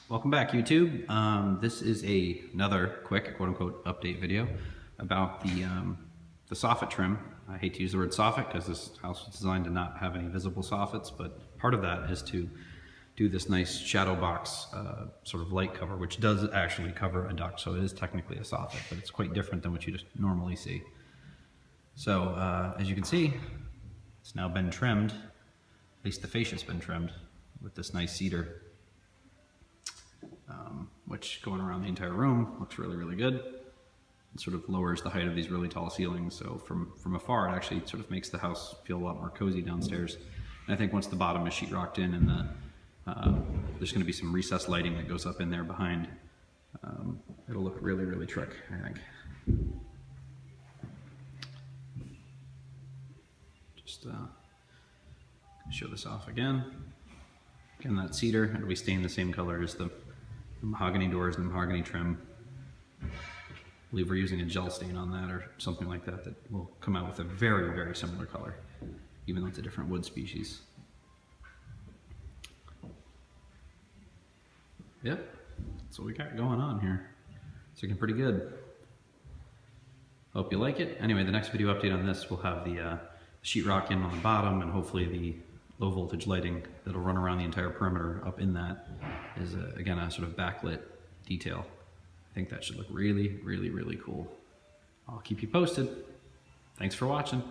Welcome back, YouTube. This is another quick quote-unquote update video about the soffit trim. I hate to use the word soffit because this house was designed to not have any visible soffits, but part of that is to do this nice shadow box sort of light cover, which does actually cover a duct, so it is technically a soffit, but it's quite different than what you just normally see. So as you can see, it's now been trimmed, at least the fascia's been trimmed with this nice cedar. Which going around the entire room looks really, really good. It sort of lowers the height of these really tall ceilings, so from afar it actually sort of makes the house feel a lot more cozy downstairs. And I think once the bottom is sheetrocked in and there's going to be some recessed lighting that goes up in there behind, it'll look really, really trick, I think. Just show this off again. Again, that cedar, it'll be stained the same color as the mahogany doors and the mahogany trim. I believe we're using a gel stain on that or something like that that will come out with a very, very similar color, even though it's a different wood species. Yep, that's what we got going on here. It's looking pretty good. Hope you like it. Anyway, the next video update on this will have the sheetrock in on the bottom, and hopefully the low voltage lighting that'll run around the entire perimeter up in that is again a sort of backlit detail. I think that should look really, really, really cool. I'll keep you posted. Thanks for watching.